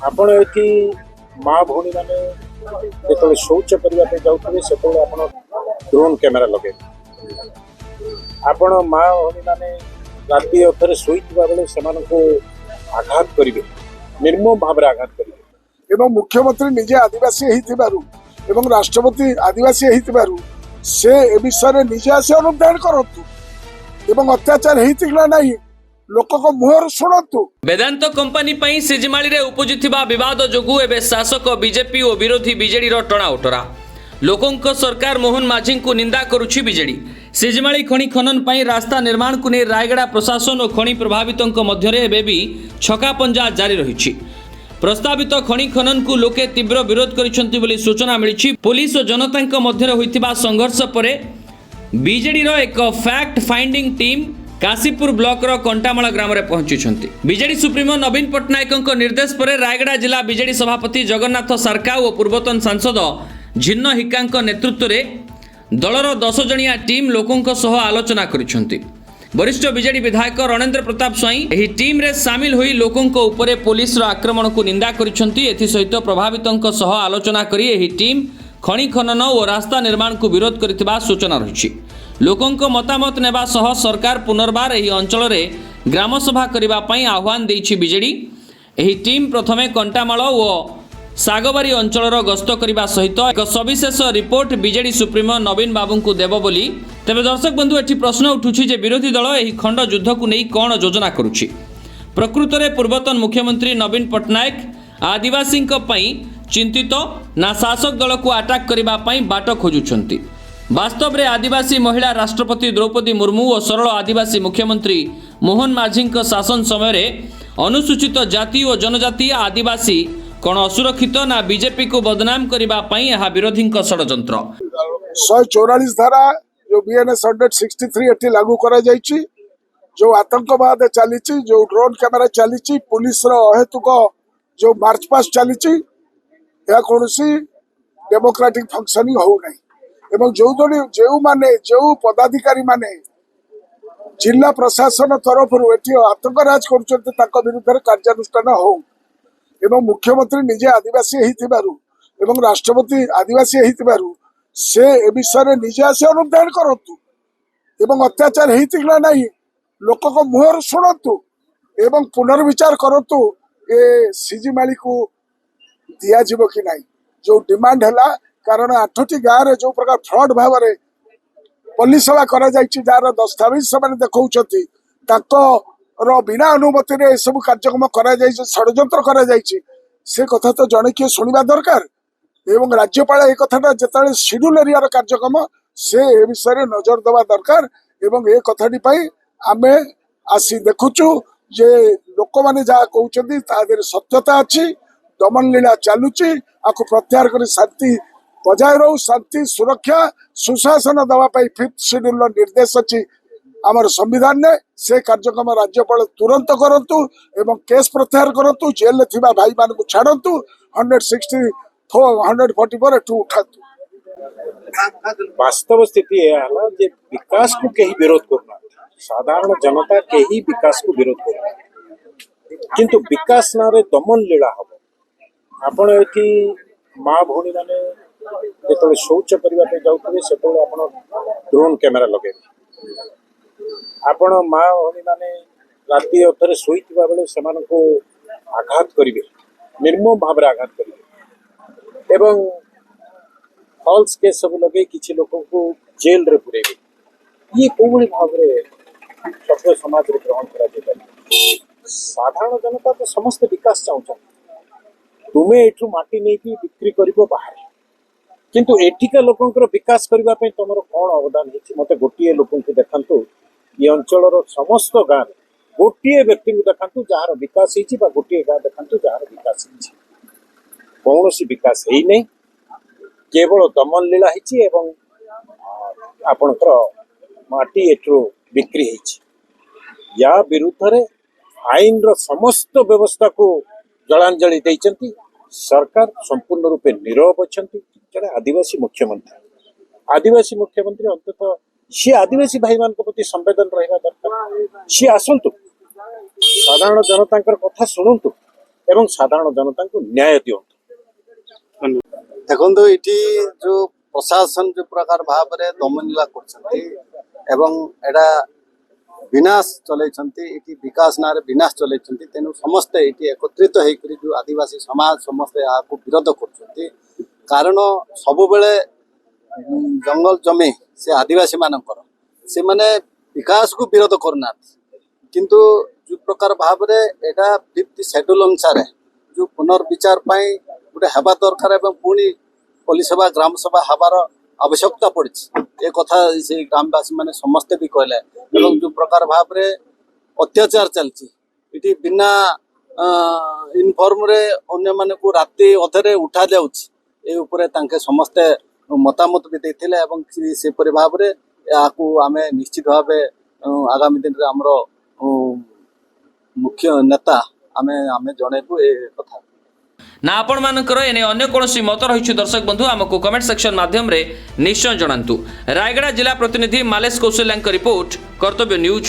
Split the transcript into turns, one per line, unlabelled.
आपण एठी माँ भौणी मैंने जो शौच करने जाऊे से आप ड्रोन कैमेरा लगे आपण माँ भौणी मैंने राति अथरे शोवा बेले से आघात करेंगे निर्मम भाव में आघात करेंगे
एवं मुख्यमंत्री निजे आदिवासी एवं राष्ट्रपति आदिवासी से ए विषय निजे आसी अनुधान करतु एवं अत्याचार होता ना लोक मुहर शुणु।
वेदांत कंपनी पई सिजिमाली रे उपजिथिबा विवाद जोगु एबे शासक बीजेपी और विरोधी बीजेडी रो टणा उटरा लोकंक सरकार मोहन माझी को निंदा करुछि बीजेडी सिजिमाली खणी खनन पई रास्ता निर्माण को नै रायगड़ा प्रशासन और खणी प्रभावितों मध्य रे एबे भी छका पंजा जारी रहिछि प्रस्तावित खणी खनन को लोके तीव्र विरोध करिसंति बोली सूचना मिलिछि पुलिस और जनतांक मध्य रे होइतिबा संघर्ष परे बीजेडी रो एक fact finding team Kashipur block रो कंटामाल ग्राम रे पहुंची बीजेडी सुप्रीमो नवीन पट्टनायक निर्देश पर रायगड़ा जिला बीजेडी सभापति जगन्नाथ सारका और पूर्वतन सांसद झिन्न हिक्का नेतृत्व में दलर 10 जणिया टीम लोकों सह आलोचना करिसेंति वरिष्ठ बीजेडी विधायक रणेंद्र प्रताप स्वाई एही टीम रे शामिल होई लोकों उपरे पुलिस रो आक्रमण को निंदा करिसेंति एथि सहित प्रभावितों सह आलोचना करी एही टीम खणी खनन और रास्ता निर्माण को विरोध करथिबा सूचना रहिछि लोकों मतामत नेबा सह सरकार पुनर्बार एही अंचल रे ग्राम सभा करिबा पई आह्वान देइछि बीजेडी एही टीम प्रथमे कंटामाल और सागबारी अंचलर गस्त करने सहित एक सविशेष रिपोर्ट बीजेडी सुप्रीमो नवीन बाबू को देव बोली तेबे दर्शक बंधु एठी प्रश्न उठुछि जे विरोधी दल एही खंड युद्ध को नहीं कौन योजना करुछि प्रकृत में पूर्वतन मुख्यमंत्री नवीन पट्टनायक आदिवासी चिंतित ना शासक दल को अटैक करने बाट खोजुछंती वास्तव में आदिवासी महिला राष्ट्रपति द्रौपदी मुर्मू और सरल आदिवासी मुख्यमंत्री मोहन माझी शासन समय अनुसूचित जाति और जनजातीय आदिवासी कौन असुरक्षित ना बीजेपी को बदनाम करने विरोधी षड्यंत्र
144 धारा जो बीएनएस 163 एटी लागू करा जायछि जो आतंकवाद चली जो ड्रोन कैमेरा चली पुलिस अहेतुक जो मार्च पास चली कौन डेमोक्रेटिक फंक्शनिंग हो नहीं एवं जो माने जो पदाधिकारी माने जिला प्रशासन तरफ आतंकराज कर विरुद्ध कार्यानुष्ठान हो एवं मुख्यमंत्री निजे आदिवासी एवं राष्ट्रपति आदिवासी से ए विषय निजे आसी अनुधान करतु एवं अत्याचार होता ना लोक मुहर शुणु एवं पुनर्विचार करतु ए सिजिमाली को दिज्व कि ना जो डिमांड है कारण 8टी गाँव में जो प्रकार फ्रड भाव में पुलिस सेवा कर जार दस्तावेज से देखा बिना अनुमति रे सब कार्यक्रम करा षड्यंत्र करा से कथा तो जड़े किए शुणा दरकार एवं राज्यपाल एक कथा जिते शेड्यूल एरिया कार्यक्रम से ए विषय नजर देवा दरकार एवं ए कथाटी आम आसी देखुचु जे लोक मैंने जहाँ कहते सत्यता अच्छी दमन लीला चलुची आपको प्रत्याहार कर शांति बजाय रो शांति सुरक्षा सुशासन देवाई 5th शेड्यूल निर्देश अच्छी आमर संविधान ने से कार्यक्रम राज्यपाल तुरंत करतु एवं केस प्रत्याहार करतु जेल में थिबा भाई मान को छाड़तु 144 एठू उठातु
वास्तव स्थिति है जे विकास को कहीं विरोध करना साधारण जनता कहीं विकास को विरोध करना किंतु विकास ना रे दमन लीला हम आपण एठी माँ भौणी माने जो शौच करने जाऊे से ड्रोन कैमेरा लगे आपण माँ भौणी मैंने राति अथरे शोवा बेले से आघात करेंगे निर्मम भाव में आघात करेंगे एवं फॉल्स केस सब लगे किसी लोगों को जेल रे पुरेबे ये कोई भाव में सभ्य समाज रे ग्रहण करा साधारण जनता तो समस्त विकास चाहते तुम्हें एठू माटी नहीं कि बिक्री करिबो बाहर किंतु एठिका लोकंकर विकास करबा पई तमरो कोन अवदान हिची मते गोटिए लोकन को देखंतु ये अंचल समस्त गाँव गोटे व्यक्ति को देखा जार विकास हो गोटे गाँव देखा जार विकास कौन विकास है नहीं केवल दमन लीला हो आपणकर माटी एठू बिक्री या विरुद्ध रे आईन समस्त व्यवस्था को जलांजलि देइचंती सरकार संपूर्ण रूपे नीरव अच्छा जड़े आदिवासी मुख्यमंत्री अंततः सी आदिवासी भाई मान प्रति संवेदन रहा दरकार सी आसतु साधारण जनता कथा शुणु ଏବଂ ସାଧାରଣ ଜନତାଙ୍କୁ ନ୍ୟାୟ ଦିଅନ୍ତୁ।
ଦେଖନ୍ତୁ ଏଠି ଯୋଉ ପ୍ରଶାସନ ଯୋଉ ପ୍ରକାର ଭାବରେ ଦମନୀଳା କରୁଛନ୍ତି ଏବଂ ଏଇଟା ବିନାଶ ଚଲେଇଛନ୍ତି, ଏଠି ବିକାଶ ନାଁରେ ବିନାଶ ଚଲେଇଛନ୍ତି। ତେଣୁ ସମସ୍ତେ ଏଠି ଏକତ୍ରିତ ହେଇକରି ଯୋଉ ଆଦିବାସୀ ସମାଜ ସମସ୍ତେ ଏହାକୁ ବିରୋଧ କରୁଛନ୍ତି। କାରଣ ସବୁବେଳେ ଜଙ୍ଗଲ ଜମି ସେ ଆଦିବାସୀ ମାନଙ୍କର, ସେମାନେ ବିକାଶକୁ ବିରୋଧ କରୁନାହାନ୍ତି। କିନ୍ତୁ ଯୋଉ ପ୍ରକାର ଭାବରେ ଏଇଟା 5th ସେଡ୍ୟୁଲ ଅନୁସାରେ ଯୋଉ ପୁନର୍ବିଚାର ପାଇଁ ଗୋଟେ ହେବା ଦରକାର ଏବଂ ପୁଣି ପଲ୍ଲୀ ସଭା ଗ୍ରାମ ସଭା ହେବାର ଆବଶ୍ୟକତା ପଡ଼ିଛି, ଏ କଥା ସେ ଗ୍ରାମବାସୀ ମାନେ ସମସ୍ତେ ବି କହିଲେ। ଏବଂ ଯୋଉ ପ୍ରକାର ଭାବରେ ଅତ୍ୟାଚାର ଚାଲିଛି ଏଠି ବିନା ଇନଫର୍ମରେ ଅନ୍ୟମାନଙ୍କୁ ରାତି ଅଧରେ ଉଠା ଯାଉଛି, ଏ ଉପରେ ତାଙ୍କେ ସମସ୍ତେ ମତାମତ ବି ଦେଇଥିଲେ। ଏବଂ ସେପରି ଭାବରେ ଏହାକୁ ଆମେ ନିଶ୍ଚିତ ଭାବେ ଆଗାମୀ ଦିନରେ ଆମର ମୁଖ୍ୟ ନେତା ଆମେ ଜଣେଇବୁ ଏ କଥା।
ନା ଆପଣମାନଙ୍କର ଏନେ ଅନ୍ୟ କୌଣସି ମତ ରହିଛି ଦର୍ଶକ ବନ୍ଧୁ ଆମକୁ କମେଣ୍ଟ ସେକ୍ସନ ମାଧ୍ୟମରେ ନିଶ୍ଚୟ ଜଣାନ୍ତୁ। ରାୟଗଡ଼ା ଜିଲ୍ଲା ପ୍ରତିନିଧି ମାଲେଶ କୌଶଲ୍ୟାଙ୍କ ରିପୋର୍ଟ, କର୍ତ୍ତବ୍ୟ ନ୍ୟୁଜ୍।